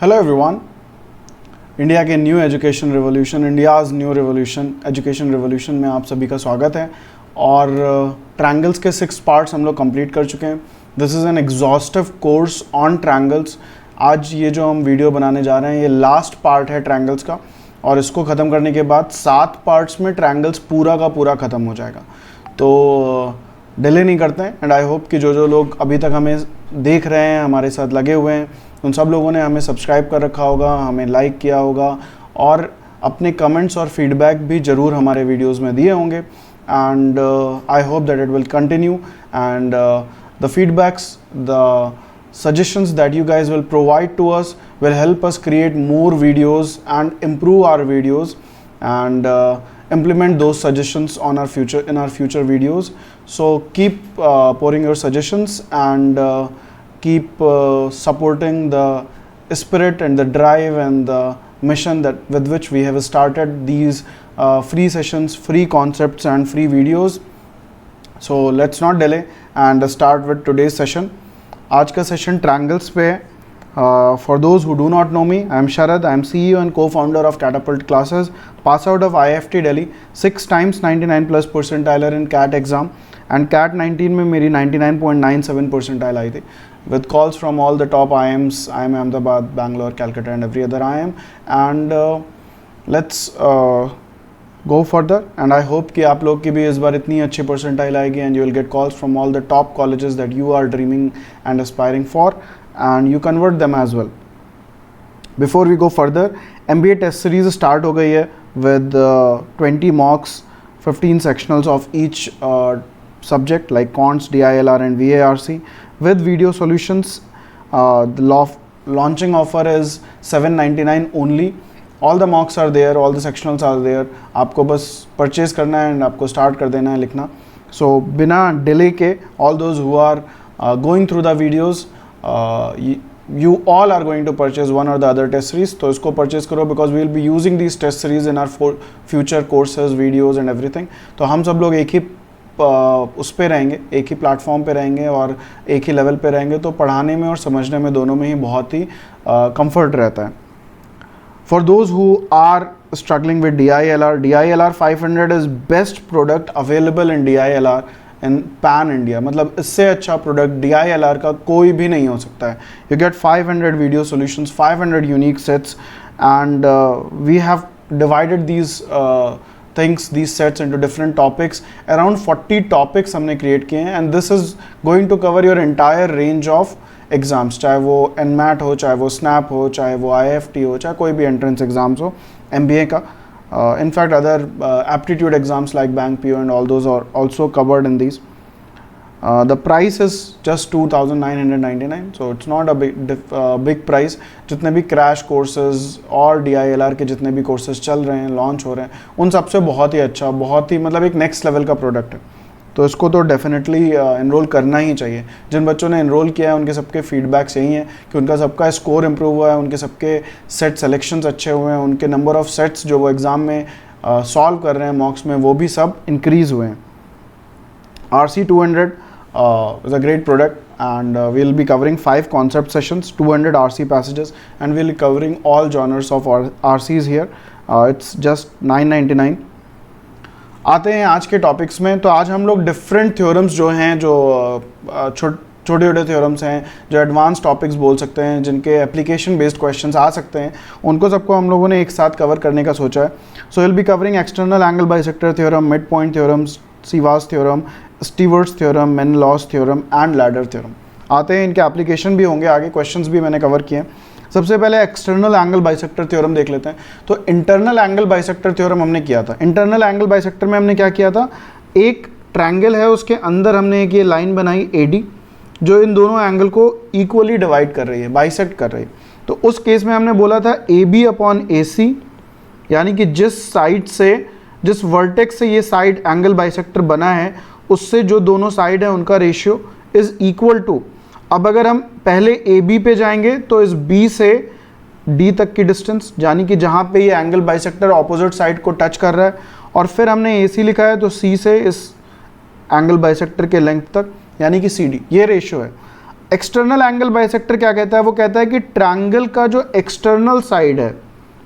Hello everyone. India के new education revolution, India's new revolution, education revolution में आप सभी का स्वागत है। और ट्रायंगल्स के 6 पार्ट्स हम लोग कंप्लीट कर चुके हैं। This is an exhaustive course on triangles. आज ये जो हम वीडियो बनाने जा रहे हैं ये लास्ट पार्ट है ट्रायंगल्स का, और इसको ख़त्म करने के बाद 7 पार्ट्स में ट्रायंगल्स पूरा का पूरा ख़त्म हो जाएगा। तो डिले नहीं करते हैं। एंड आई होप कि जो लोग अभी तक हमें देख रहे हैं, हमारे साथ लगे हुए हैं, उन सब लोगों ने हमें सब्सक्राइब कर रखा होगा, हमें लाइक किया होगा और अपने कमेंट्स और फीडबैक भी ज़रूर हमारे वीडियोस में दिए होंगे। And I hope that it will continue and the feedbacks, the suggestions that you guys will provide to us will help us create more videos and improve our videos and implement those suggestions on our future videos. So keep pouring your suggestions and keep supporting the spirit and the drive and the mission that with which we have started these free sessions, free concepts and free videos. So let's not delay and start with today's session. आज का session triangles पे है। For those who do not know me, I am Sharad, I am CEO and co-founder of Catapult classes, pass out of IFT Delhi, 6 times 99+ percentiler in CAT exam and CAT 19 में मेरी 99.97 percentile आई थी with calls from all the top IIMs, IIM Ahmedabad, Bangalore, Calcutta and every other IIM. And let's go further and I hope कि आप लोग की भी इस बार इतनी अच्छी परसेंटाइल आएगी and you will get calls from all the top colleges that you are dreaming and aspiring for and you convert them as well. Before we go further, MBA test series start हो गई है with 20 mocks, 15 sectionals of each subject like cons, DILR and VARC with video solutions. The launching offer is $799 only. All the mocks are there, all the sectionals are there. आपको बस purchase करना है and आपको start कर देना है लिखना। सो बिना डिले के, all those who are going through the videos, you all are going to purchase one or the other test series. तो इसको परचेज करो because we will be using these test series in our future courses, videos and everything. तो हम सब लोग एक ही उस पे रहेंगे, एक ही प्लेटफॉर्म पे रहेंगे और एक ही लेवल पे रहेंगे, तो पढ़ाने में और समझने में दोनों में ही बहुत ही कंफर्ट रहता है। For those who are struggling with DILR 500 is best product available in DILR in pan India. मतलब इससे अच्छा प्रोडक्ट DILR का कोई भी नहीं हो सकता है। You get 500 video solutions, 500 unique sets and we have divided these things, these sets into different topics. Around 40 topics हमने create किए हैं and this is going to cover your entire range of exams, चाहे वो NMAT हो, चाहे वो snap हो, चाहे वो IFT हो, चाहे कोई भी एंट्रेंस एग्ज़ाम्स हो MBA का। In fact other aptitude exams like bank PO and all those are also covered in these. The price is just 2,999, so it's not a big price. जितने भी क्रैश कोर्सेज और DILR के जितने भी courses चल रहे हैं, लॉन्च हो रहे हैं, उन सबसे बहुत ही अच्छा, बहुत ही मतलब एक नेक्स्ट लेवल का प्रोडक्ट है। तो इसको तो डेफिनेटली एनरोल करना ही चाहिए। जिन बच्चों ने एनरोल किया है उनके सबके फीडबैक्स यही हैं कि उनका सबका स्कोर इम्प्रूव हुआ है, उनके सबके सेट सेलेक्शंस अच्छे हुए हैं, उनके नंबर ऑफ़ सेट्स जो वो एग्ज़ाम में सॉल्व कर रहे हैं मॉक्स में, वो भी सब इंक्रीज़ हुए हैं। RC 200 is a great product and we will be covering 5 concept sessions, 200 RC passages and we will be covering all genres of RCs here. It's just $999. आते हैं आज के टॉपिक्स में। तो आज हम लोग डिफरेंट थ्योरम्स जो हैं, जो छोटे छोटे थ्योरम्स हैं, जो एडवांस टॉपिक्स बोल सकते हैं, जिनके एप्लीकेशन बेस्ड क्वेश्चंस आ सकते हैं, उनको सबको हम लोगों ने एक साथ कवर करने का सोचा है। So will be covering external angle bisector theorem, mid point theorems, Ceva's theorem, Stewart's theorem, Menelaus theorem and ladder theorem. आते हैं, इनके एप्लीकेशन भी होंगे आगे, क्वेश्चंस भी मैंने कवर किए हैं। सबसे पहले एक्सटर्नल एंगल बाइसेक्टर थ्योरम देख लेते हैं। तो इंटरनल एंगल बाइसेक्टर थ्योरम हमने किया था। इंटरनल एंगल बाइसेक्टर में हमने क्या किया था, एक ट्रायंगल है, उसके अंदर हमने एक ये लाइन बनाई AD जो इन दोनों एंगल को इक्वली डिवाइड कर रही है, बाइसेक्ट कर रही है। तो उस केस में हमने बोला था AB/AC, यानी कि जिस साइड से, जिस वर्टेक्स से ये साइड एंगल बाइसेक्टर बना है, उससे जो दोनों साइड है उनका रेशियो इज़ इक्वल टू। अब अगर हम पहले AB पे जाएंगे तो इस B से D तक की डिस्टेंस, यानी कि जहाँ पे ये एंगल बाइसेक्टर ऑपोजिट साइड को टच कर रहा है, और फिर हमने AC लिखा है तो C से इस एंगल बाइसेक्टर के लेंथ तक, यानी कि CD, ये रेशियो है। एक्सटर्नल एंगल बाइसेक्टर क्या कहता है, वो कहता है कि ट्रायंगल का जो एक्सटर्नल साइड है,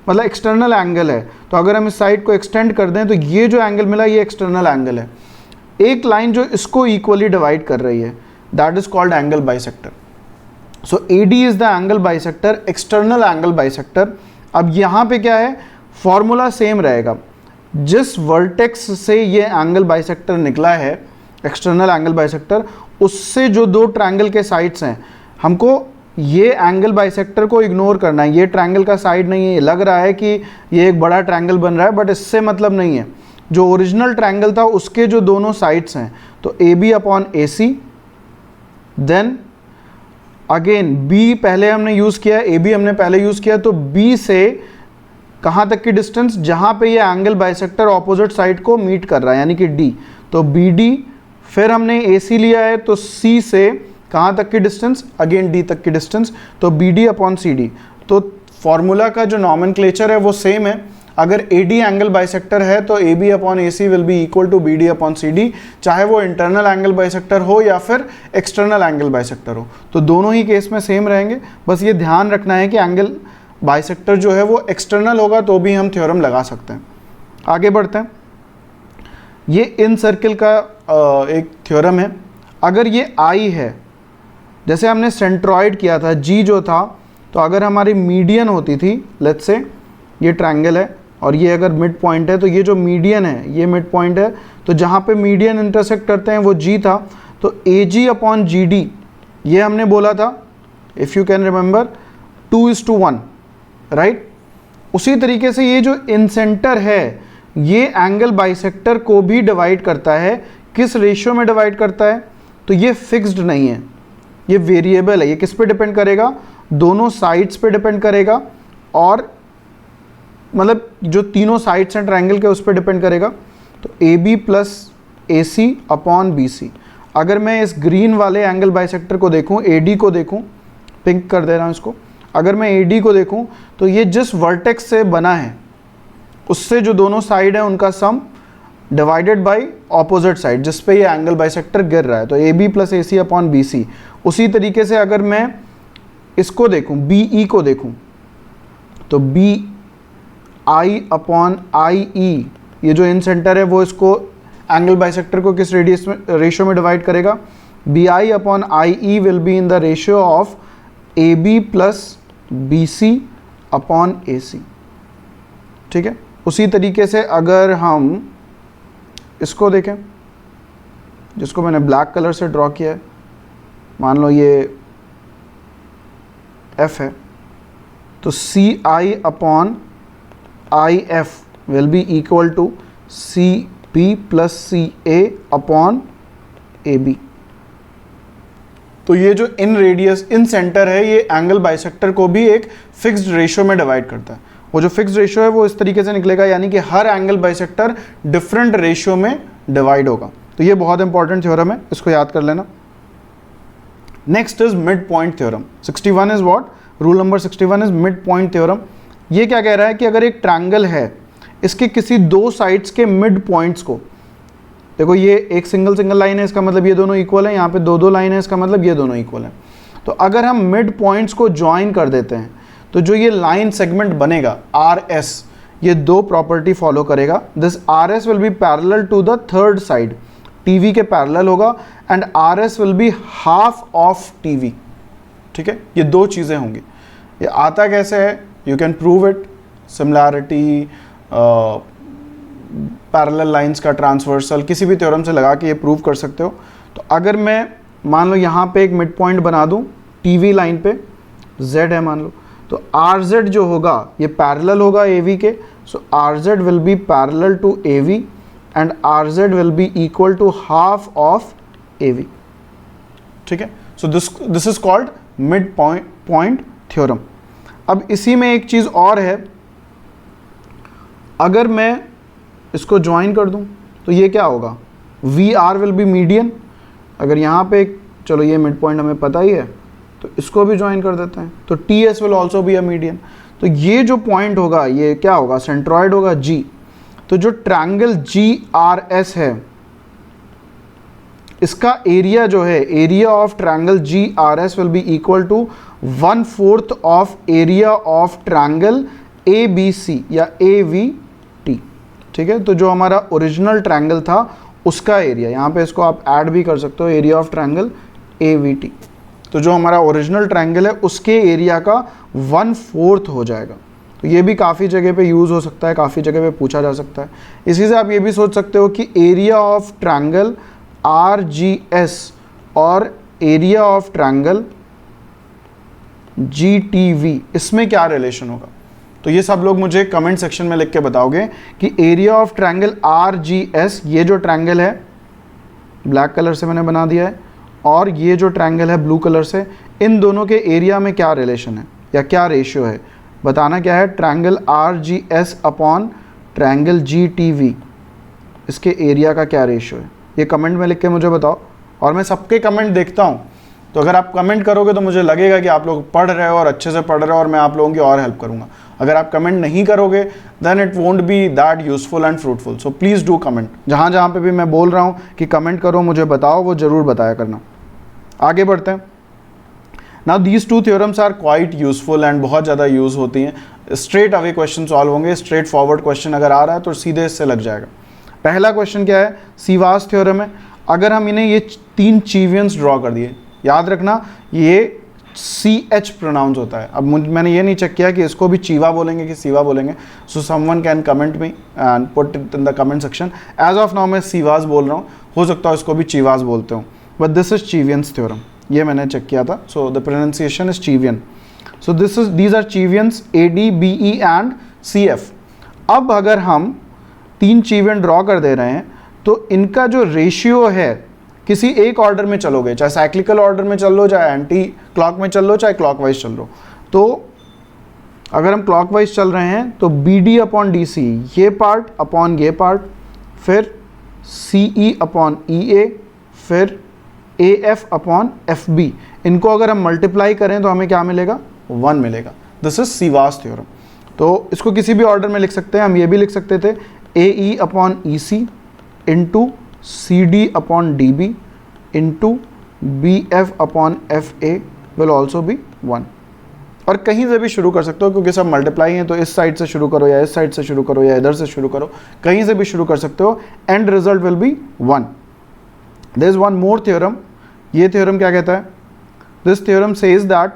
मतलब एक्सटर्नल एंगल है, तो अगर हम इस साइड को एक्सटेंड कर दें तो ये जो एंगल मिला ये एक्सटर्नल एंगल है, एक लाइन जो इसको इक्वली डिवाइड कर रही है, that is called angle bisector. So AD is the angle bisector, external angle bisector. अब यहाँ पे क्या है, फॉर्मूला सेम रहेगा. जिस वर्टेक्स से ये एंगल बाइसेक्टर निकला है, एक्सटर्नल एंगल बाइसेक्टर, उससे जो दो ट्रायंगल के साइड्स हैं, हमको ये एंगल बाइसेक्टर को इग्नोर करना है. ये ट्रायंगल का साइड नहीं है, ये लग रहा है कि ये एक बड़ा ट्रायंगल बन रहा है, बट इससे मतलब नहीं है. जो ओरिजिनल ट्रायंगल था उसके जो दोनों साइड्स हैं, तो AB upon AC, then again B पहले हमने यूज़ किया, AB हमने पहले यूज़ किया, तो B से कहाँ तक की डिस्टेंस, जहाँ पे ये एंगल बाइसेक्टर ऑपोजिट साइड को मीट कर रहा है, यानी कि D, तो BD. फिर हमने AC लिया है, तो C से कहाँ तक की डिस्टेंस, अगेन D तक की डिस्टेंस, तो BD अपॉन CD. तो फॉर्मूला का जो नॉमेनक्लेचर है वो सेम है. अगर AD एंगल बाइसेक्टर है तो AB upon AC will be equal to BD upon CD, चाहे वो इंटरनल एंगल बाइसेक्टर हो या फिर एक्सटर्नल एंगल बाइसेक्टर हो, तो दोनों ही केस में सेम रहेंगे. बस ये ध्यान रखना है कि एंगल बाइसेक्टर जो है वो एक्सटर्नल होगा तो भी हम थ्योरम लगा सकते हैं. आगे बढ़ते हैं. ये इन सर्किल का एक थ्योरम है. अगर ये I है, जैसे हमने सेंट्रॉइड किया था, G जो था, तो अगर हमारी मीडियन होती थी, लेट्स से ये ट्रायंगल है और ये अगर मिड पॉइंट है, तो ये जो मीडियन है ये मिड पॉइंट है, तो जहाँ पे मीडियन इंटरसेक्ट करते हैं वो G था, तो AG अपॉन GD ये हमने बोला था, if you can remember, 2:1, right. उसी तरीके से ये जो इन सेंटर है, ये एंगल बाइसेक्टर को भी डिवाइड करता है. किस रेशियो में डिवाइड करता है, तो ये फिक्स्ड नहीं है, ये वेरिएबल है. ये किस पे डिपेंड करेगा, दोनों साइड्स पे डिपेंड करेगा, और मतलब जो तीनों साइड्स हैं ट्रायंगल के उस पर डिपेंड करेगा. तो AB plus AC upon BC. अगर मैं इस ग्रीन वाले एंगल बाइसेक्टर को देखूं, AD को देखूं, पिंक कर दे रहा हूं इसको, अगर मैं AD को देखूं तो ये जिस वर्टेक्स से बना है उससे जो दोनों साइड है उनका सम डिवाइडेड बाय ऑपोजिट साइड जिस पे ये एंगल बाइसेक्टर गिर रहा है, तो AB plus AC upon BC. उसी तरीके से अगर मैं इसको देखूं, BE को देखूं, तो BI अपॉन IE, ये जो इन सेंटर है वो इसको एंगल बाइसेक्टर को किस रेडियस में, रेशियो में डिवाइड करेगा, BI upon IE will be in the ratio of AB plus BC upon AC. ठीक है. उसी तरीके से अगर हम इसको देखें, जिसको मैंने ब्लैक कलर से ड्रॉ किया है, मान लो ये F है, तो CI upon IF will be equal to CB plus CA upon AB. तो ये जो इन रेडियस, इन सेंटर है, ये एंगल बाइसेक्टर को भी एक फिक्स्ड रेशियो में डिवाइड करता है. वो जो फिक्स्ड रेशियो है वो इस तरीके से निकलेगा, यानी कि हर एंगल बाइसेक्टर डिफरेंट रेशियो में डिवाइड होगा. तो ये बहुत इंपॉर्टेंट थ्योरम है, इसको याद कर लेना. Next is mid point theorem. 61 is what, rule number 61 is mid point theorem. ये क्या कह रहा है कि अगर एक ट्रायंगल है, इसके किसी दो साइड्स के मिड पॉइंट्स को, देखो ये एक सिंगल लाइन है, इसका मतलब ये दोनों इक्वल है, यहाँ पे दो लाइन है, इसका मतलब ये दोनों इक्वल है. तो अगर हम मिड पॉइंट्स को ज्वाइन कर देते हैं तो जो ये लाइन सेगमेंट बनेगा RS, ये दो प्रॉपर्टी फॉलो करेगा. This RS will be parallel to the third side, TV के पैरेलल होगा, and RS will be half of TV. ठीक है, ये दो चीज़ें होंगी. ये आता कैसे है, you can prove it, similarity, parallel lines का ट्रांसवर्सल, किसी भी थ्योरम से लगा के ये प्रूव कर सकते हो. तो अगर मैं मान लो यहाँ पे एक मिड पॉइंट बना दूँ, TV लाइन पे Z है मान लो, तो RZ जो होगा ये पैरेलल होगा AV के. So RZ will be parallel to AV and RZ will be equal to half of AV. ठीक है. So this is called mid point theorem. अब इसी में एक चीज़ और है, अगर मैं इसको ज्वाइन कर दूं तो ये क्या होगा, VR विल बी मीडियन. अगर यहाँ पे चलो ये मिड पॉइंट हमें पता ही है, तो इसको भी ज्वाइन कर देते हैं, तो TS will also be a median. तो ये जो पॉइंट होगा ये क्या होगा, सेंट्रॉइड होगा G. तो जो ट्रायंगल GRS है इसका एरिया जो है, area of triangle GRS will be equal to 1/4 of area of triangle ABC या AVT। ठीक है, तो जो हमारा ओरिजिनल ट्रायंगल था उसका एरिया, यहाँ पे इसको आप ऐड भी कर सकते हो, एरिया ऑफ ट्रायंगल AVT। तो जो हमारा ओरिजिनल ट्रायंगल है उसके एरिया का 1/4 हो जाएगा। तो ये भी काफ़ी जगह पे यूज़ हो सकता है, काफ़ी जगह पे पूछा जा सकता है। इसी से आप ये भी सोच सकते हो कि एरिया ऑफ ट्रायंगल RGS और एरिया ऑफ ट्रायंगल GTV, इसमें क्या रिलेशन होगा। तो ये सब लोग मुझे कमेंट सेक्शन में लिख के बताओगे कि एरिया ऑफ ट्रायंगल RGS, ये जो ट्रायंगल है ब्लैक कलर से मैंने बना दिया है, और ये जो ट्रायंगल है ब्लू कलर से, इन दोनों के एरिया में क्या रिलेशन है या क्या रेशियो है, बताना क्या है। Triangle RGS upon triangle GTV, इसके एरिया का क्या रेशियो है, ये कमेंट में लिख के मुझे बताओ। और मैं सबके कमेंट देखता हूँ, तो अगर आप कमेंट करोगे तो मुझे लगेगा कि आप लोग पढ़ रहे हो और अच्छे से पढ़ रहे हो और मैं आप लोगों की और हेल्प करूँगा। अगर आप कमेंट नहीं करोगे then it won't be that useful and fruitful. So please do comment. जहाँ जहाँ पे भी मैं बोल रहा हूँ कि कमेंट करो, मुझे बताओ, वो ज़रूर बताया करना। आगे बढ़ते हैं। Now these two theorems are quite useful and बहुत ज़्यादा यूज़ होती हैं। स्ट्रेट अवे क्वेश्चन सॉल्व होंगे, स्ट्रेट फॉरवर्ड क्वेश्चन अगर आ रहा है तो सीधे इससे लग जाएगा। पहला क्वेश्चन क्या है, सीवास थ्योरम है। अगर हम इन्हें ये 3 चीवियंस ड्रॉ कर दिए, याद रखना ये CH प्रोनाउंस होता है। अब मैंने ये नहीं चेक किया कि इसको भी चीवा बोलेंगे कि सीवा बोलेंगे। So someone can comment me and put it in the comment section. As of now मैं सीवास बोल रहा हूँ, हो सकता है इसको भी चीवास बोलते हूँ, but this is Cevian's theorem, ये मैंने चेक किया था। So the pronunciation is Cevian. So these are Cevians AD, BE and CF। अब अगर हम 3 चीवियन ड्रॉ कर दे रहे हैं तो इनका जो रेशियो है, किसी एक ऑर्डर में चलोगे, चाहे साइक्लिकल ऑर्डर में चल लो, चाहे एंटी क्लॉक में चल लो, चाहे क्लॉकवाइज चल लो। तो अगर हम क्लॉकवाइज चल रहे हैं तो BD अपॉन DC, ये पार्ट अपॉन ये पार्ट, फिर CE अपॉन EA, फिर AF अपॉन FB, इनको अगर हम मल्टीप्लाई करें तो हमें क्या मिलेगा, 1 मिलेगा। This is Ceva's theorem. तो इसको किसी भी ऑर्डर में लिख सकते हैं। हम ये भी लिख सकते थे AE upon EC into CD upon DB into BF upon FA will also be 1। और कहीं से भी शुरू कर सकते हो क्योंकि सब मल्टीप्लाई हैं, तो इस साइड से शुरू करो या इस साइड से शुरू करो या इधर से शुरू करो, कहीं से भी शुरू कर सकते हो। And result will be 1। There is one more theorem. ये थ्योरम क्या कहता है, this theorem says that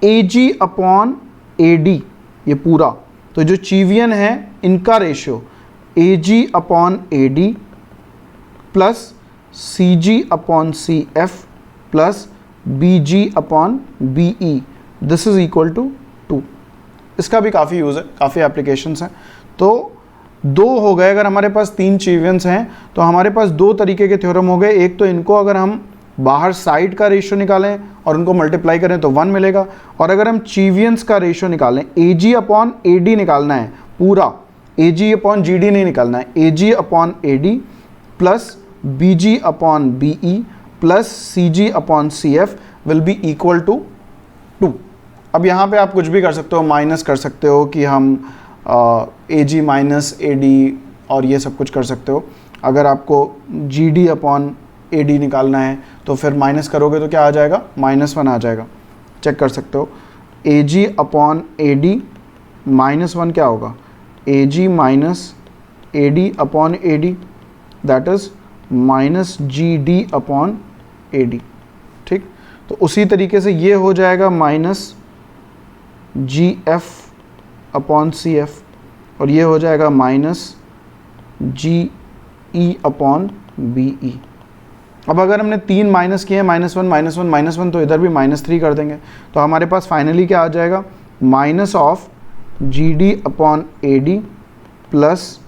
AG upon AD, ये पूरा, तो जो चीवियन है इनका ratio AG upon AD plus CG upon CF plus BG upon BE, this is equal to 2। इसका भी काफ़ी यूज़ है, काफ़ी एप्लीकेशंस हैं। तो 2 हो गए। अगर हमारे पास 3 चीवियंस हैं तो हमारे पास 2 तरीके के थ्योरम हो गए। एक तो इनको अगर हम बाहर साइड का रेशियो निकालें और उनको मल्टीप्लाई करें तो 1 मिलेगा, और अगर हम चीवियंस का रेशियो निकालें, AG अपॉन AD निकालना है पूरा, AG अपॉन GD नहीं निकालना है, AG upon AD plus BG upon BE plus CG upon CF will be equal to 2। अब यहाँ पे आप कुछ भी कर सकते हो, माइनस कर सकते हो कि हम AG माइनस AD और ये सब कुछ कर सकते हो। अगर आपको GD अपॉन AD निकालना है तो फिर माइनस करोगे तो क्या आ जाएगा, -1 आ जाएगा। चेक कर सकते हो। AG अपॉन AD -1 क्या होगा, AG minus AD upon AD, that is -GD upon AD। ठीक, तो उसी तरीके से ये हो जाएगा -GF अपॉन CF, और ये हो जाएगा -GE अपॉन BE। अब अगर हमने 3 माइनस किए हैं, -1 -1 -1, तो इधर भी -3 कर देंगे, तो हमारे पास फाइनली क्या आ जाएगा, minus of GD upon AD plus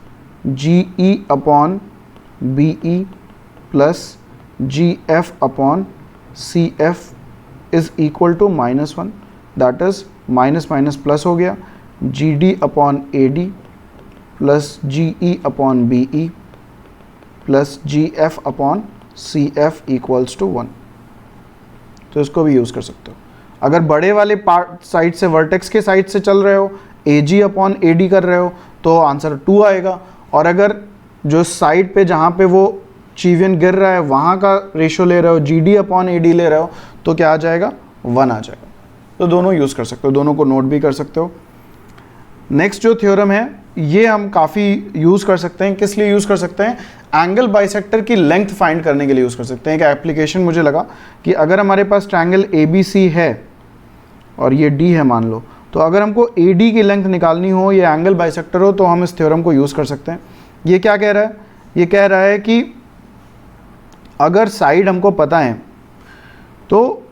GE upon BE plus GF upon CF is equal to -1, that is minus minus plus हो गया, GD upon AD plus GE upon BE plus GF upon CF equals to 1। तो इसको भी use कर सकते हो। अगर बड़े वाले पार्ट साइड से, वर्टेक्स के साइड से चल रहे हो, AG अपॉन AD कर रहे हो, तो आंसर 2 आएगा। और अगर जो साइड पे जहाँ पे वो चीवियन गिर रहा है वहाँ का रेशियो ले रहे हो, GD अपॉन AD ले रहे हो, तो क्या आ जाएगा, 1 आ जाएगा। तो दोनों यूज़ कर सकते हो, दोनों को नोट भी कर सकते हो। नेक्स्ट जो थ्योरम है ये हम काफ़ी यूज़ कर सकते हैं, किस लिए यूज़ कर सकते हैं, एंगल बाइसेक्टर की लेंथ फाइंड करने के लिए यूज़ कर सकते हैं। एक एप्लीकेशन मुझे लगा कि अगर हमारे पास ट्रायंगल ABC है और ये D है मान लो, तो अगर हमको AD की लेंथ निकालनी हो, ये एंगल बाइसेक्टर हो, तो हम इस थ्योरम को यूज़ कर सकते हैं। ये क्या कह रहा है, ये कह रहा है कि अगर साइड हमको पता है तो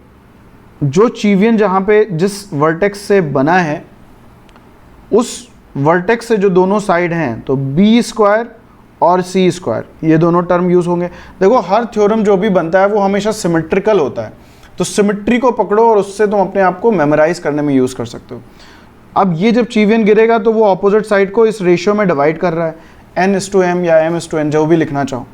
जो चीवियन जहाँ पे जिस वर्टेक्स से बना है उस वर्टेक्स से जो दोनों साइड हैं, तो B² और C², ये दोनों टर्म यूज़ होंगे। देखो हर थ्योरम जो भी बनता है वो हमेशा सिमेट्रिकल होता है, तो सिमेट्री को पकड़ो और उससे तुम अपने आप को मेमोराइज करने में यूज़ कर सकते हो। अब ये जब चीवियन गिरेगा तो वो ऑपोजिट साइड को इस रेशियो में डिवाइड कर रहा है, N/M या M/N जो भी लिखना चाहो।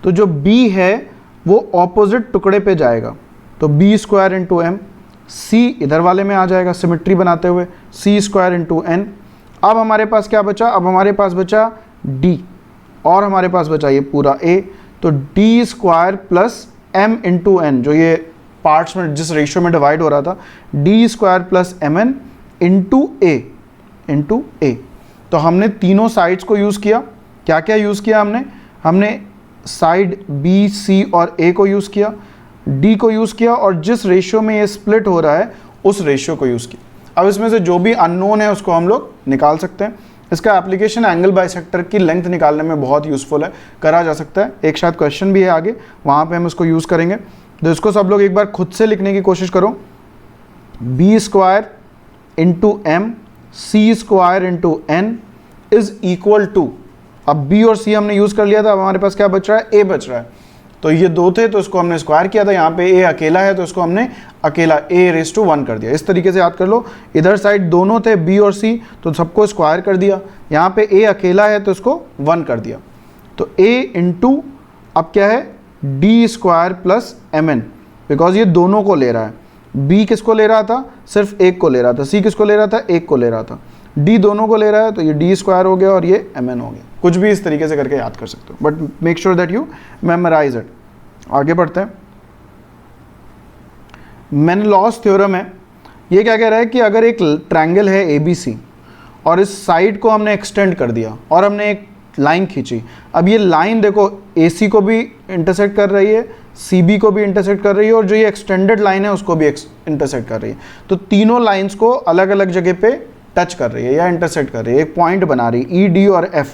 तो जो B है वो ऑपोजिट टुकड़े पे जाएगा, तो B² × M, C इधर वाले में आ जाएगा सिमेट्री बनाते हुए, C² × N। अब हमारे पास क्या बचा, अब हमारे पास बचा D और हमारे पास बचा ये पूरा A, तो D² + M × N, जो ये पार्ट्स में जिस रेशियो में डिवाइड हो रहा था, D² + Mn × A। तो हमने तीनों साइड्स को यूज़ किया। क्या क्या यूज़ किया हमने साइड B, C और A को यूज़ किया, D को यूज़ किया, और जिस रेशियो में ये स्प्लिट हो रहा है उस रेशियो को यूज़ किया। अब इसमें से जो भी अननोन है उसको हम लोग निकाल सकते हैं। इसका एप्लीकेशन एंगल बाइसेक्टर की लेंथ निकालने में बहुत यूज़फुल है, करा जा सकता है। एक शायद क्वेश्चन भी है आगे, वहाँ पे हम इसको यूज़ करेंगे। तो इसको सब लोग एक बार खुद से लिखने की कोशिश करो, B² × M C² × N is equal to, अब B और C हमने यूज़ कर लिया था, अब हमारे पास क्या बच रहा है, A बच रहा है। तो ये दो थे तो इसको हमने स्क्वायर किया था, यहाँ पे A अकेला है तो इसको हमने अकेला A⁻1 कर दिया। इस तरीके से याद कर लो, इधर साइड दोनों थे B और C, तो सबको स्क्वायर कर दिया। यहाँ पे A अकेला है तो इसको 1 कर दिया। तो A × अब क्या है, D² + Mn, बिकॉज ये दोनों को ले रहा है। B किसको ले रहा था, सिर्फ एक को ले रहा था, C किसको ले रहा था, एक को ले रहा था, D दोनों को ले रहा है, तो ये D² हो गया और ये Mn हो गया। कुछ भी इस तरीके से करके याद कर सकते हो, but make sure that you memorise it. आगे बढ़ते हैं। मेनलॉस थ्योरम है, ये क्या कह रहा है कि अगर एक ट्रायंगल है ABC और इस साइड को हमने एक्सटेंड कर दिया और हमने एक लाइन खींची, अब ये लाइन देखो AC को भी इंटरसेक्ट कर रही है, CB को भी इंटरसेक्ट कर रही है, और जो ये एक्सटेंडेड लाइन है उसको भी इंटरसेक्ट कर रही है। तो तीनों लाइंस को अलग अलग जगह पे टच कर रही है या इंटरसेक्ट कर रही है, एक पॉइंट बना रही है ED और F।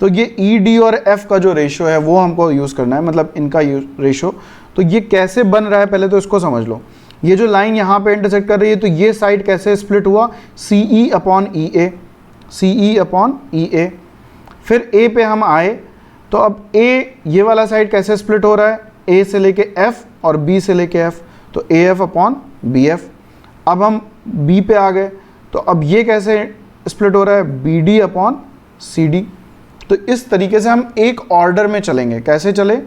तो ये ED और F का जो रेशियो है वो हमको यूज़ करना है, मतलब इनका रेशियो। तो ये कैसे बन रहा है पहले तो इसको समझ लो। ये जो लाइन यहाँ पे इंटरसेक्ट कर रही है, तो ये साइड कैसे स्प्लिट हुआ, CE/EA, CE/EA। फिर A पे हम आए, तो अब A ये वाला साइड कैसे स्प्लिट हो रहा है, A से लेके F और B से लेके F, तो AF/BF। अब हम B पे आ गए, तो अब ये कैसे स्प्लिट हो रहा है, BD/CD। तो इस तरीके से हम एक ऑर्डर में चलेंगे। कैसे चले,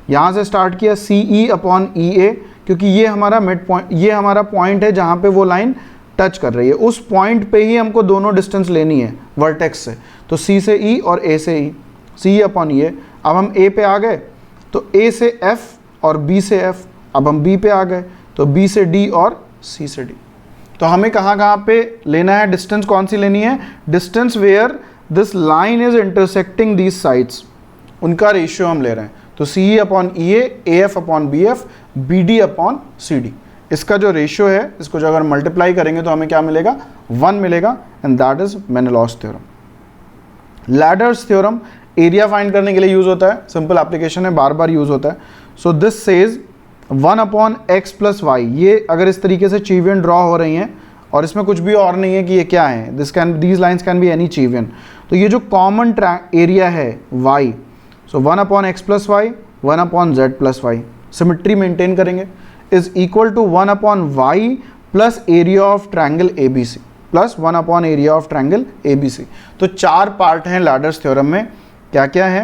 यहाँ से स्टार्ट किया CE/EA, क्योंकि ये हमारा मिड पॉइंट, ये हमारा पॉइंट है जहाँ पे वो लाइन टच कर रही है। उस पॉइंट पे ही हमको दोनों डिस्टेंस लेनी है वर्टेक्स से, तो C से E और A से E, CE/EA। अब हम A पे आ गए, तो A से F और B से F। अब हम B पे आ गए, तो B से D और C से D। तो हमें कहाँ कहाँ पे लेना है, डिस्टेंस कौन सी लेनी है, distance where this line is intersecting these sides, उनका रेशियो हम ले रहे हैं। तो CE/EA, AF/BF, BD/CD, इसका जो रेशियो है, इसको जो अगर मल्टीप्लाई करेंगे तो हमें क्या मिलेगा, 1 मिलेगा, and that is Menelaus theorem. Ladder's theorem area find करने के लिए यूज होता है, सिंपल एप्लीकेशन है, बार बार यूज होता है। So this says 1/x + y, ये अगर इस तरीके से चीवियन ड्रॉ हो रही हैं और इसमें कुछ भी और नहीं है कि ये क्या है, these lines can be any Cevian, तो ये जो कॉमन एरिया है y, so 1/x + y, 1/z + y, symmetry maintain करेंगे, is equal to 1/y plus area of triangle ABC plus 1 area of triangle ABC। तो 4 पार्ट हैं ladders theorem में, क्या क्या है,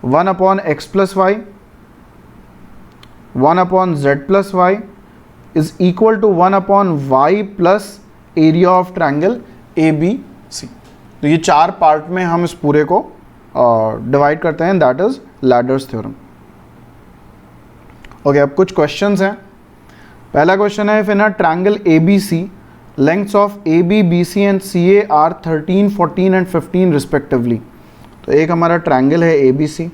1/x + y, 1/z + y is equal to 1/y plus area of triangle ABC। तो ये 4 part में हम इस पूरे को डिवाइड करते हैं, that is ladder's theorem. Okay, अब कुछ क्वेश्चंस हैं। पहला क्वेश्चन है, if in a triangle ABC lengths of AB, BC and CA are 13, 14 and 15 respectively. तो एक हमारा ट्रायंगल है ABC,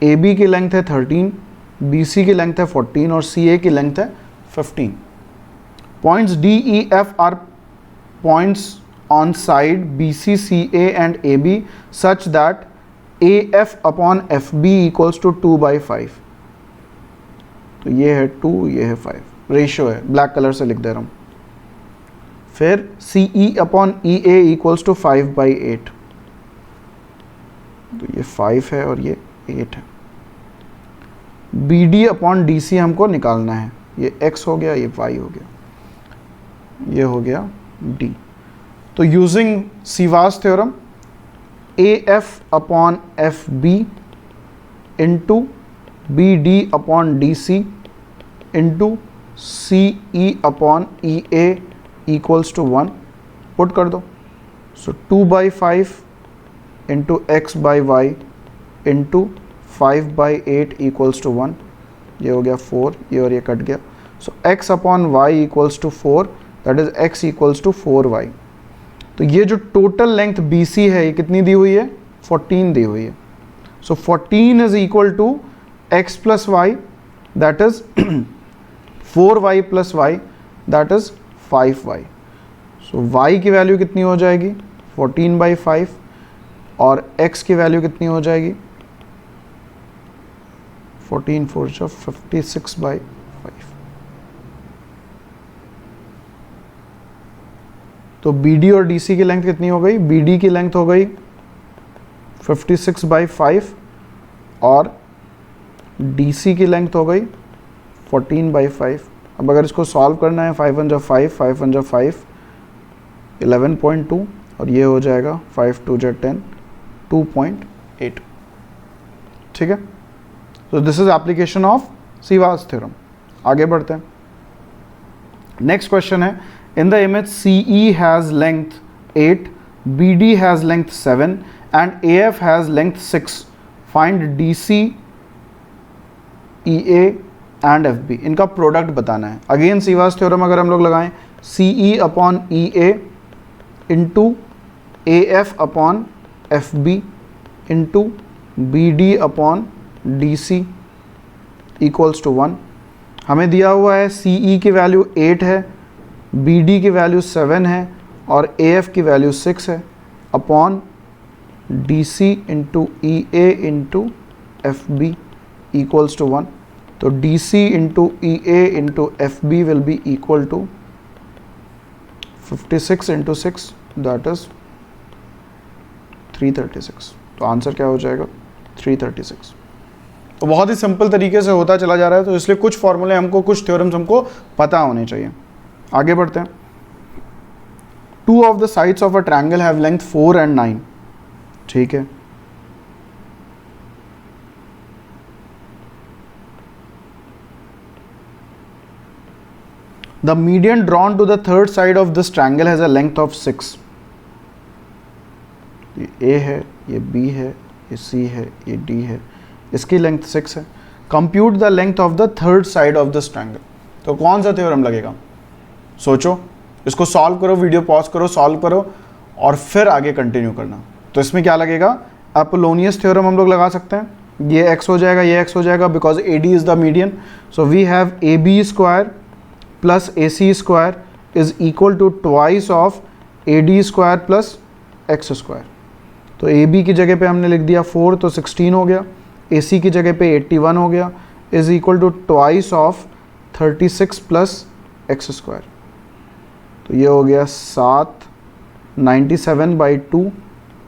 AB की लेंथ है 13, BC की लेंथ है 14 और CA की लेंथ है 15। Points DEF are points on side BC, CA and AB such that AF upon FB equals to 2/5। तो ये है 2, ये है 5, रेशियो है, ब्लैक कलर से लिख दे रहा हूँ। फिर CE upon EA equals to 5/8। तो ये 5 है और ये 8 है। BD upon DC हमको निकालना है, ये X हो गया, ये Y हो गया, ये हो गया D। तो using Ceva's theorem, AF upon FB into BD upon DC into CE upon EA equals to 1 put कर दो। So 2/5 into X/Y into 5/8 equals to 1, ये हो गया 4, ये और ये कट गया। So X upon Y equals to 4, that is X equals to 4Y। तो ये जो टोटल लेंथ BC है ये कितनी दी हुई है, 14 दी हुई है। So 14 is equal to X plus Y, that is 4Y plus Y, that is 5Y। So Y की वैल्यू कितनी हो जाएगी, 14/5 और X की वैल्यू कितनी हो जाएगी, 14 4 56/5। तो BD और DC की लेंथ कितनी हो गई, BD की लेंथ हो गई 56/5 और DC की लेंथ हो गई 14/5। अब अगर इसको सॉल्व करना है, 5 1 5, 5 1 5, 11.2 और ये हो जाएगा 5 2 10, 2.8। ठीक है, तो this is application of Ceva's theorem. आगे बढ़ते हैं। नेक्स्ट क्वेश्चन है, in the image CE has length 8, BD has length 7 and AF has length 6, find DC, EA and FB। इनका प्रोडक्ट बताना है। अगेन सीवास थ्योरम अगर हम लोग लगाएं, CE upon EA into AF upon FB into BD upon DC equals to 1। हमें दिया हुआ है CE की वैल्यू 8 है, BD की वैल्यू 7 है और AF की वैल्यू 6 है, upon DC into EA into FB equals to 1। तो DC into EA into FB will be equal to 56 into 6, that is 336। तो आंसर क्या हो जाएगा, 336। तो बहुत ही सिंपल तरीके से होता चला जा रहा है, तो इसलिए कुछ फॉर्मूले हमको, कुछ थ्योरम्स हमको पता होने चाहिए। आगे बढ़ते हैं। 2 of the sides of a triangle have length 4 and 9। ठीक है, the median drawn to the third side of this triangle has a length of 6। ये A है, ये B है, ये C है, ये D है, इसकी लेंथ 6 है। Compute the length of the third side of this triangle. तो कौन सा थ्योरम लगेगा, सोचो, इसको सॉल्व करो, वीडियो पॉज करो, सॉल्व करो और फिर आगे कंटिन्यू करना। तो इसमें क्या लगेगा, अपोलोनियस थ्योरम हम लोग लगा सकते हैं। ये x हो जाएगा, ये x हो जाएगा, because AD is the median. So we have AB square plus AC square is equal to twice of AD square plus x square. तो AB की जगह पे हमने लिख दिया 4, तो 16 हो गया। AC की जगह पे 81 हो गया, is equal to twice of 36 plus x square. तो ये हो गया 7, 97/2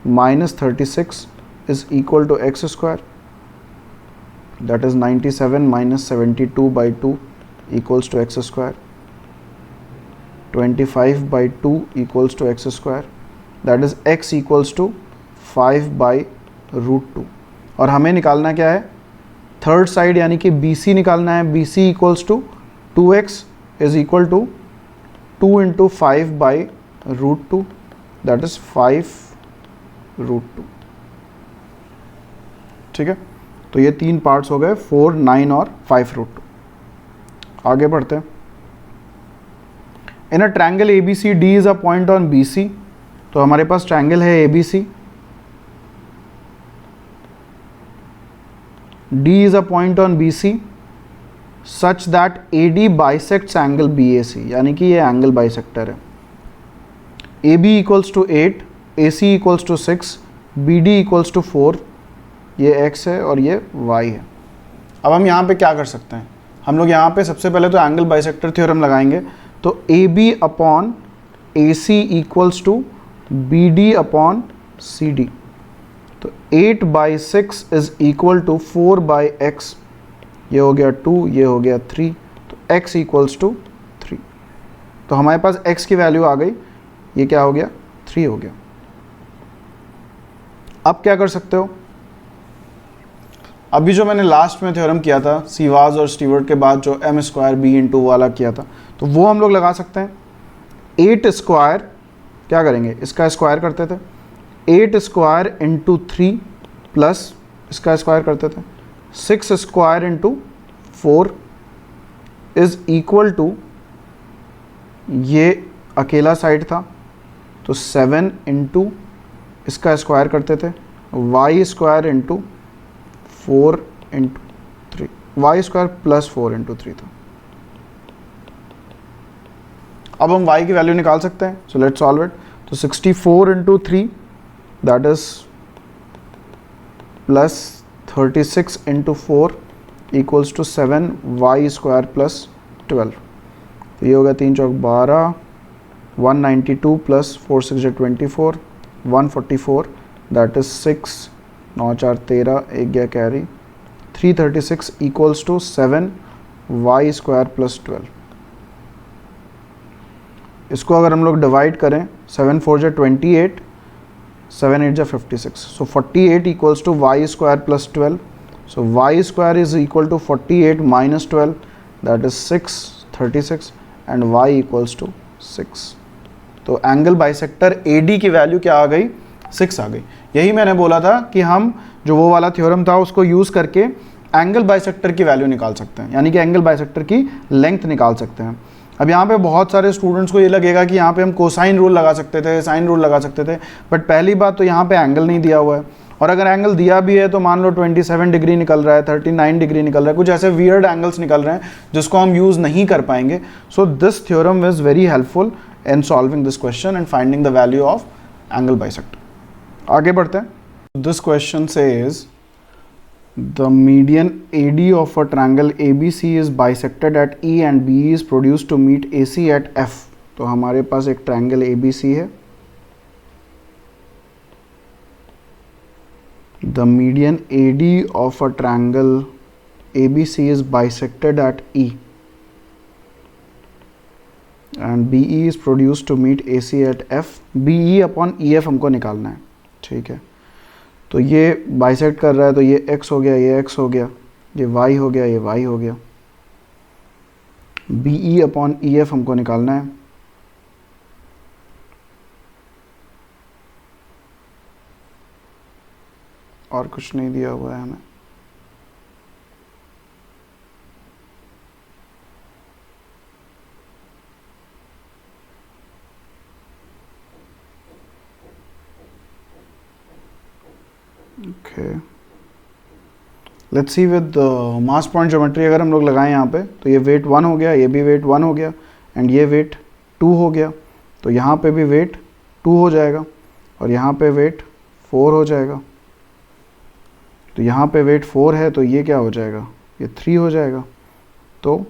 minus 36 is equal to x square, that is 97 minus 72/2 equals to x square. 25/2 equals to x square, that is x equals to 5/√2। और हमें निकालना क्या है, थर्ड साइड यानी कि BC निकालना है। BC equals to 2x is equal to 2 into 5/√2, that is 5√2। ठीक है, तो ये 3 पार्ट्स हो गए, 4, 9 और 5√2। आगे बढ़ते हैं। In a triangle ABC D is a point on BC, तो हमारे पास ट्रायंगल है ABC, D is a point on BC such that AD bisects angle BAC, यानी कि ये एंगल बाइसेक्टर है। AB equals to 8, AC equals to 6, BD equals to 4, ये X है और ये Y है। अब हम यहाँ पे क्या कर सकते हैं, हम लोग यहाँ पे सबसे पहले तो एंगल बाइसेक्टर थ्योरम लगाएंगे, तो AB upon AC equals to BD upon CD, तो 8/6 इज इक्वल टू 4/x, ये हो गया 2, ये हो गया 3, तो x इक्वल्स टू 3। तो हमारे पास x की वैल्यू आ गई, ये क्या हो गया, 3 हो गया। अब क्या कर सकते हो, अभी जो मैंने लास्ट में थ्योरम किया था सीवाज और स्टीवर्ट के बाद, जो m²b/2 वाला किया था, तो वो हम लोग लगा सकते हैं। 8² क्या करेंगे, इसका स्क्वायर करते थे, 8² इंटू 3 प्लस इसका स्क्वायर करते थे, 6² इंटू 4 इज इक्वल टू, ये अकेला साइड था तो 7 इंटू इसका स्क्वायर करते थे, y² into 4 into 3, y² plus 4 into 3 था। अब हम y की वैल्यू निकाल सकते हैं, सो लेट्स सॉल्व इट। तो 64 into 3 that is plus 36 into 4 equals to 7y² plus 12, तो ये होगा 3 चौक 12, 192 plus 4 6 24, 144, that is 6, 9 4 13, 1 गया carry, 336 equals to 7y² plus 12। इसको अगर हम लोग डिवाइड करें, 7 4 28, 7 8 56, so 48 equals to y² plus 12, so y² is equal to 48 minus 12, that is 6 36, and y equals to 6। तो एंगल बाइसेक्टर AD की वैल्यू क्या आ गई, 6 आ गई। यही मैंने बोला था कि हम जो वो वाला थ्योरम था उसको यूज़ करके एंगल बाइसेक्टर की वैल्यू निकाल सकते हैं, यानी कि एंगल बाइसेक्टर की लेंथ निकाल सकते हैं। अब यहाँ पे बहुत सारे स्टूडेंट्स को ये लगेगा कि यहाँ पे हम कोसाइन रूल लगा सकते थे, साइन रूल लगा सकते थे, बट पहली बात तो यहाँ पे एंगल नहीं दिया हुआ है, और अगर एंगल दिया भी है तो मान लो 27 डिग्री निकल रहा है, 39 डिग्री निकल रहा है, कुछ ऐसे वियर्ड एंगल्स निकल रहे हैं जिसको हम यूज़ नहीं कर पाएंगे। So this theorem is very helpful in solving this question and finding the value of angle bisector. आगे बढ़ते हैं। This question says the median AD of a triangle ABC is bisected at E and BE is produced to meet AC at F। तो हमारे पास एक triangle ABC है, the median AD of a triangle ABC is bisected at E and BE is produced to meet AC at F। BE upon EF हमको निकालना है, ठीक है। तो ये बाइसेक्ट कर रहा है, तो ये x हो गया, ये x हो गया, ये y हो गया, ये y हो गया। BE अपॉन EF हमको निकालना है, और कुछ नहीं दिया हुआ है हमें। Okay, let's see with mass point geometry अगर हम लोग लगाएं यहाँ पे, तो ये वेट 1 हो गया, ये भी वेट 1 हो गया, एंड ये वेट 2 हो गया, तो यहाँ पे भी वेट 2 हो जाएगा, और यहाँ पे वेट 4 हो जाएगा। तो यहाँ पे वेट 4 है, तो ये क्या हो जाएगा, ये 3 हो जाएगा। तो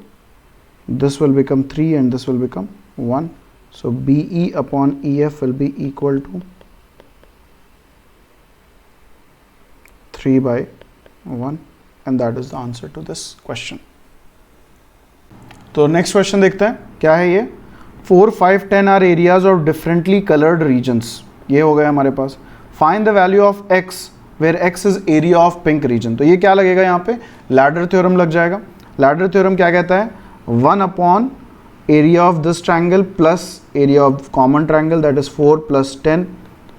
this will become 3 and this will become 1। So BE upon EF will be equal to 3/1 and that is the answer to this question। तो नेक्स्ट क्वेश्चन देखते हैं क्या है ये। 4 5 10 are areas of differently coloured regions, ये हो गया हमारे पास। Find the value of x where x is area of pink region. तो ये क्या लगेगा, यहाँ पे लैडर थ्योरम लग जाएगा। लैडर थ्योरम क्या कहता है, 1 upon area of this triangle plus area of common triangle, that is 4 + 10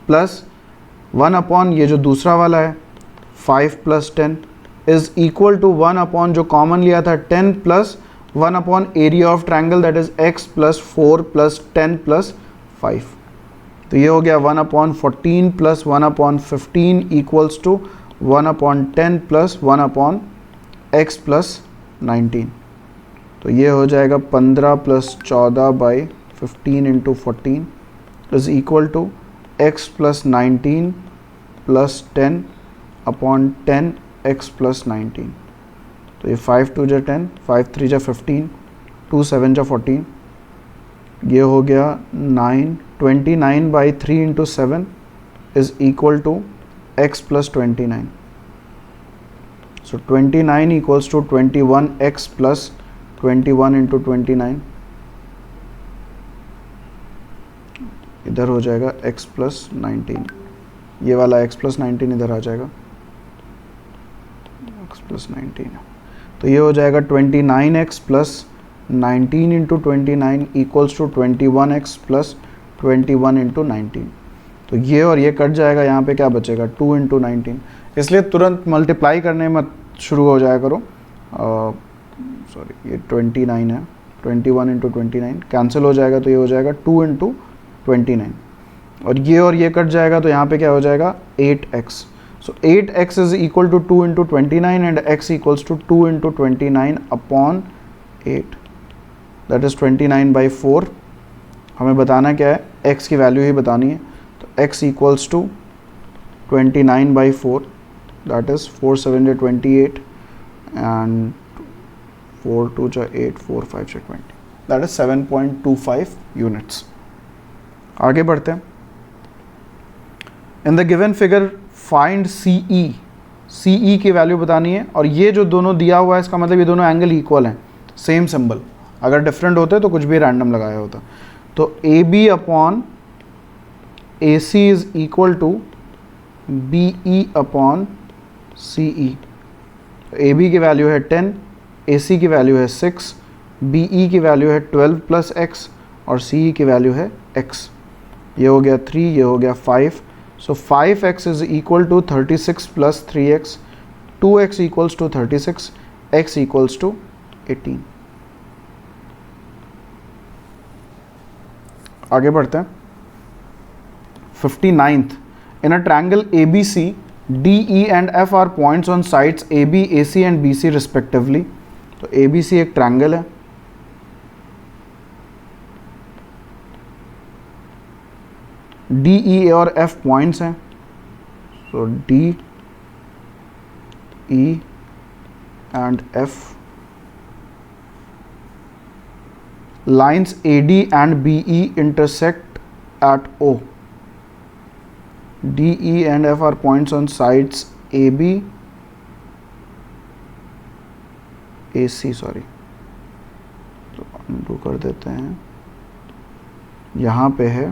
plus 1 upon ये जो दूसरा वाला है 5 plus 10 is equal to 1 upon जो कॉमन लिया था 10 plus 1 upon area of triangle that is x plus 4 plus 10 plus 5. तो ये हो गया 1 upon 14 plus 1 upon 15 equals to 1 upon 10 plus 1 upon x plus 19. तो ये हो जाएगा 15 plus 14 by 15 into 14 is equal to x plus 19 plus 10 upon 10 x plus 19. तो ये 5 2 जा 10, 5 3 जा 15, 2 7 जा 14, ये हो गया 9. 29 by 3 into 7 is equal to x plus 29. So 29 equals to 21x plus 21 into 29. इधर हो जाएगा x प्लस 19, ये वाला x प्लस 19 इधर आ जाएगा x प्लस 19. तो ये हो जाएगा 29x plus 19 into 29 equals to 21x plus 21 into 19. तो ये और ये कट जाएगा, यहाँ पे क्या बचेगा 2 इंटू 19. इसलिए तुरंत मल्टीप्लाई करने में शुरू हो जाया करो. सॉरी ये 29 है, 21 इंटू 29 कैंसिल हो जाएगा, तो ये हो जाएगा 2 इंटू 29 और ये कट जाएगा, तो यहाँ पे क्या हो जाएगा 8x. So 8x is equal to 2 into 29 and x equals to 2 into 29 upon 8. That is 29 by 4. हमें बताना क्या है, x की वैल्यू ही बतानी है. तो x equals to 29 by 4. That is 4 7 जा 28 and 4 2 जा 8, 4 5 जा 20. That is 7.25 units. आगे बढ़ते हैं. In the given figure find CE की वैल्यू बतानी है. और ये जो दोनों दिया हुआ है इसका मतलब ये दोनों एंगल इक्वल हैं, सेम सिंबल. अगर डिफरेंट होते तो कुछ भी रैंडम लगाया होता. तो AB upon AC is equal to BE upon CE. AB की वैल्यू है 10, AC की वैल्यू है 6, BE की वैल्यू है 12 प्लस x और CE की वैल्यू है x. ये हो गया 3, ये हो गया 5. So 5x is equal to 36 plus 3x, 2x equals to 36, x equals to 18. आगे बढ़ते हैं. 59th. In a triangle ABC, DE and F are points on sides AB, AC and BC respectively. तो ABC एक triangle है. D E और F points हैं. So D E and F. Lines A D and B E intersect at O. D E and F are points on sides A B A C. Sorry, तो undo कर देते हैं. यहाँ पे है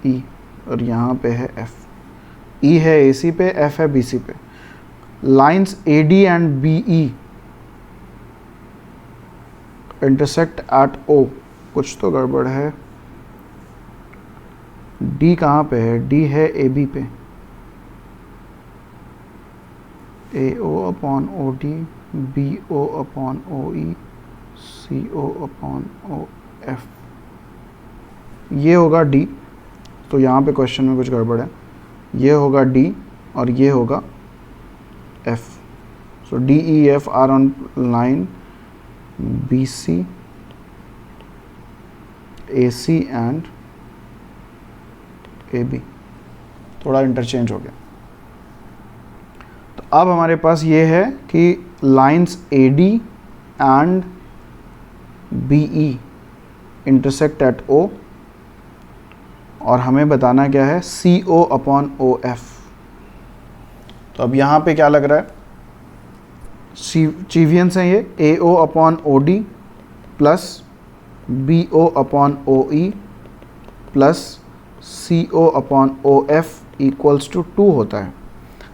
E और यहाँ पे है F. E है AC पे, F है BC पे. Lines AD and BE intersect at O. कुछ तो गड़बड़ है. D कहाँ पे है? D है AB पे. AO upon OD, BO upon OE, CO upon OF. ये होगा D. तो यहाँ पे क्वेश्चन में कुछ गड़बड़ है. ये होगा D और ये होगा F. So D E F are on line BC, AC and AB. थोड़ा इंटरचेंज हो गया. तो अब हमारे पास ये है कि lines AD and BE intersect at O और हमें बताना क्या है CO अपॉन OF. तो अब यहाँ पे क्या लग रहा है, चीवियंस हैं ये. AO upon OD plus BO upon OE plus CO upon OF equals to 2 होता है.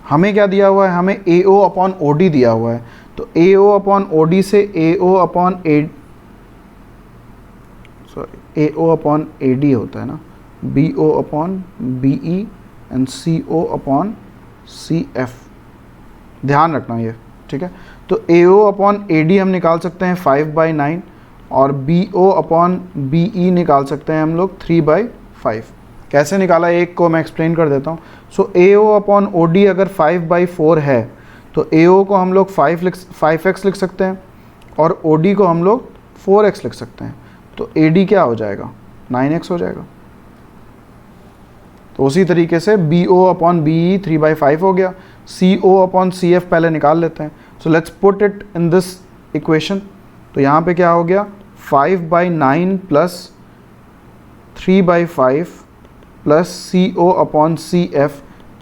हमें क्या दिया हुआ है, हमें AO अपॉन OD दिया हुआ है. तो AO अपॉन OD से AO upon AO upon AD होता है ना. BO upon BE and CO upon CF ध्यान रखना ये, ठीक है। तो AO अपॉन AD हम निकाल सकते हैं 5/9 और BO अपॉन BE निकाल सकते हैं हम लोग 3/5। कैसे निकाला एक को मैं एक्सप्लेन कर देता हूँ। सो AO अपॉन OD अगर 5/4 है तो AO को हम लोग 5x लिख सकते हैं और OD को हम लोग 4x लिख सकते हैं। तो AD क्या हो जाएगा, 9x हो जाएगा। तो उसी तरीके से BO अपॉन BE 3/5 हो गया। CO अपॉन CF पहले निकाल लेते हैं। So let's put it in this equation. तो यहाँ पे क्या हो गया, 5/9 plus 3/5 plus CO upon CF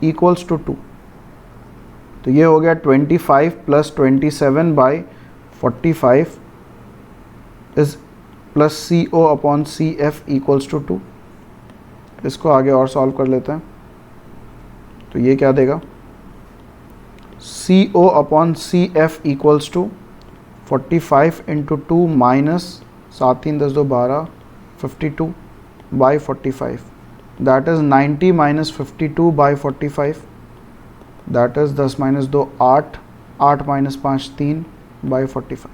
equals to 2। तो ये हो गया 25 plus 27/45 is plus CO upon CF equals to 2। इसको आगे और सॉल्व कर लेते हैं। तो ये क्या देगा, CO upon CF equals to 45 into 2 minus 7 3 10 2 12 52/45 that is 90 minus 52/45 that is 10 minus 2 8 8 minus 5 3/45।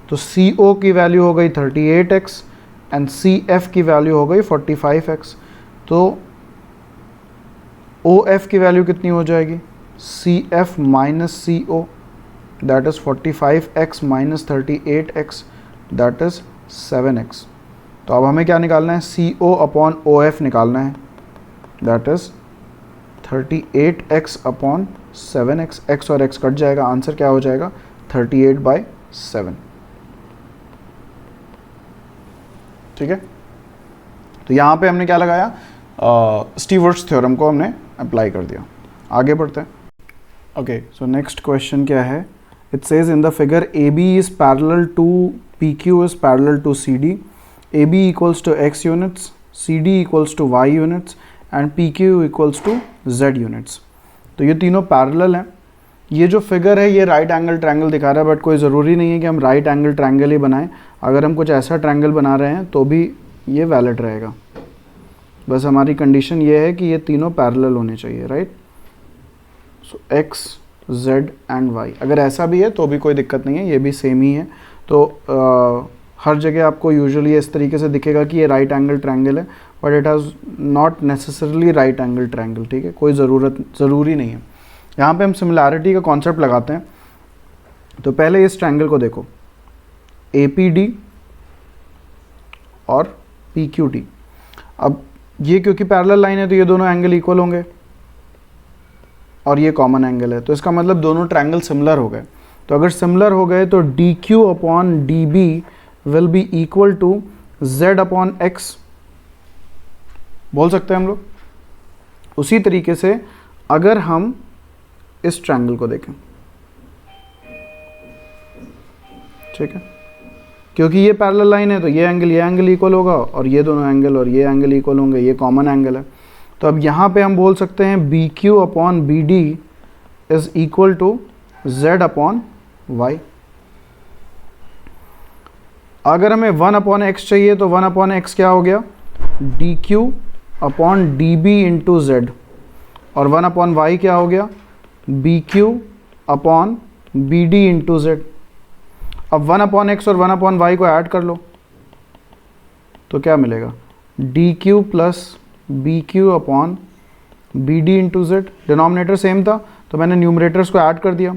तो CO की वैल्यू हो गई 38x एंड CF की वैल्यू हो गई 45x। तो OF की वैल्यू कितनी हो जाएगी, CF minus CO that is 45x minus 38x that is 7x। तो अब हमें क्या निकालना है, CO अपॉन OF निकालना है that is 38x upon 7x। x और x कट जाएगा, आंसर क्या हो जाएगा 38/7। ठीक है। तो यहाँ पे हमने क्या लगाया, स्टीवर्ट्स थ्योरम को हमने अप्लाई कर दिया। आगे बढ़ते हैं। ओके, सो नेक्स्ट क्वेश्चन क्या है, it says in the figure AB is parallel to PQ is parallel to CD, AB equals to x units, CD equals to y units and PQ equals to z units. तो ये तीनों parallel हैं। ये जो figure है ये right angle triangle दिखा रहा है, बट कोई ज़रूरी नहीं है कि हम राइट एंगल ट्रायंगल ही बनाएं। अगर हम कुछ ऐसा ट्रायंगल बना रहे हैं तो भी ये वैलिड रहेगा। बस हमारी कंडीशन ये है कि ये तीनों पैरेलल होने चाहिए, right. So x, z and y, अगर ऐसा भी है तो भी कोई दिक्कत नहीं है, ये भी सेम ही है। तो हर जगह आपको यूजुअली इस तरीके से दिखेगा कि ये राइट एंगल ट्रायंगल है, but it has not necessarily right angle triangle, ठीक है, कोई ज़रूरी नहीं है। यहाँ पे हम सिमिलैरिटी का कॉन्सेप्ट लगाते हैं। तो पहले इस ट्रायंगल को देखो, APD और PQD। अब ये क्योंकि पैरेलल लाइन है तो ये दोनों एंगल इक्वल होंगे और ये कॉमन एंगल है, तो इसका मतलब दोनों ट्रायंगल सिमिलर हो गए। तो अगर सिमिलर हो गए तो DQ upon DB will be equal to Z upon X बोल सकते हैं हम लोग। उसी तरीके से अगर हम इस ट्रायंगल को देखें, ठीक है, क्योंकि ये पैरेलल लाइन है तो ये एंगल इक्वल होगा और ये दोनों एंगल और ये एंगल इक्वल होंगे, ये कॉमन एंगल है। तो अब यहाँ पे हम बोल सकते हैं BQ upon BD is equal to Z upon Y। अगर हमें 1 अपॉन x चाहिए तो 1 अपॉन x क्या हो गया, DQ upon DB into Z, और 1 अपॉन Y क्या हो गया, BQ upon BD into Z। अब 1 अपॉन x और 1 अपॉन y को ऐड कर लो तो क्या मिलेगा, DQ plus BQ upon BD into Z। Denominator same था तो मैंने न्यूमरेटर्स को ऐड कर दिया।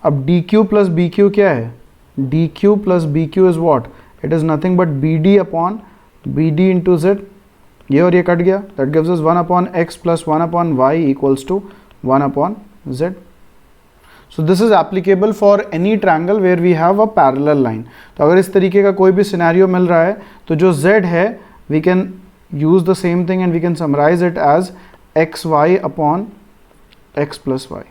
अब DQ प्लस BQ क्या है, DQ plus BQ is what, it is nothing but BD upon BD into Z। ये और ये कट गया, that gives us 1 upon x plus 1 upon y equals to 1 upon Z। So this is applicable for any triangle where we have a parallel line. तो अगर इस तरीके का कोई भी सिनेरियो मिल रहा है तो जो z है we can use the same thing and we can summarise it as xy upon x plus y,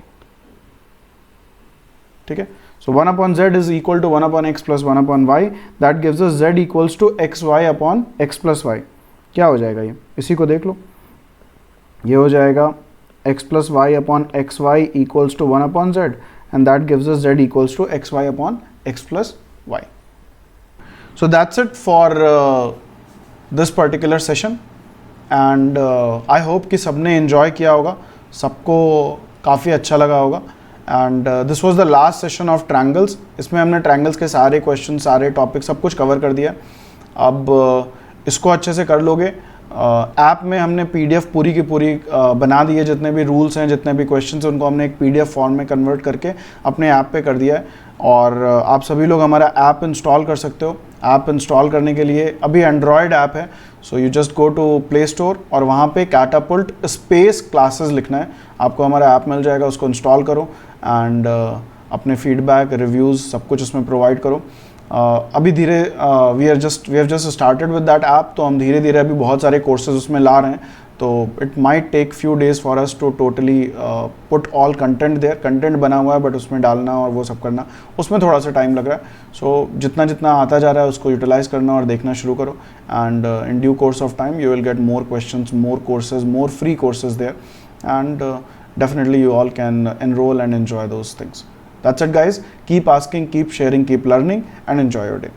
ठीक है। So 1 upon z is equal to 1 upon x plus 1 upon y, that gives us z equals to xy upon x plus y। क्या हो जाएगा ये, इसी को देख लो, ये हो जाएगा x plus Y upon X Y equals to 1 upon z and that gives us z equals to xy upon x plus y. So that's it for this particular session and I hope कि सबने enjoy किया होगा, सबको काफ़ी अच्छा लगा होगा and this was the last session of triangles. इसमें हमने ट्रायंगल्स के सारे क्वेश्चन, सारे टॉपिक, सब कुछ कवर कर दिया। अब इसको अच्छे से कर लोगे। ऐप में हमने PDF पूरी की पूरी बना दी है। जितने भी रूल्स हैं, जितने भी क्वेश्चंस हैं, उनको हमने एक PDF फॉर्म में कन्वर्ट करके अपने ऐप पे कर दिया है। और आप सभी लोग हमारा ऐप इंस्टॉल कर सकते हो। ऐप इंस्टॉल करने के लिए अभी एंड्रॉयड ऐप है, so you just go to Play Store और वहाँ पे कैटापुल्ट स्पेस क्लासेस लिखना है, आपको हमारा ऐप मिल जाएगा। उसको इंस्टॉल करो एंड अपने फीडबैक, रिव्यूज़ सब कुछ उसमें प्रोवाइड करो। अभी धीरे we have just started with that app, तो हम धीरे धीरे अभी बहुत सारे कोर्सेज उसमें ला रहे हैं। तो it might take few days for us to totally put all content there. Content बना हुआ है बट उसमें डालना और वो सब करना, उसमें थोड़ा सा टाइम लग रहा है। सो जितना जितना आता जा रहा है उसको यूटिलाइज़ करना और देखना शुरू करो। And in due course of time you will get more questions, more courses, more free courses there, and definitely you all can enroll and enjoy those things. That's it guys. Keep asking, keep sharing, keep learning and enjoy your day.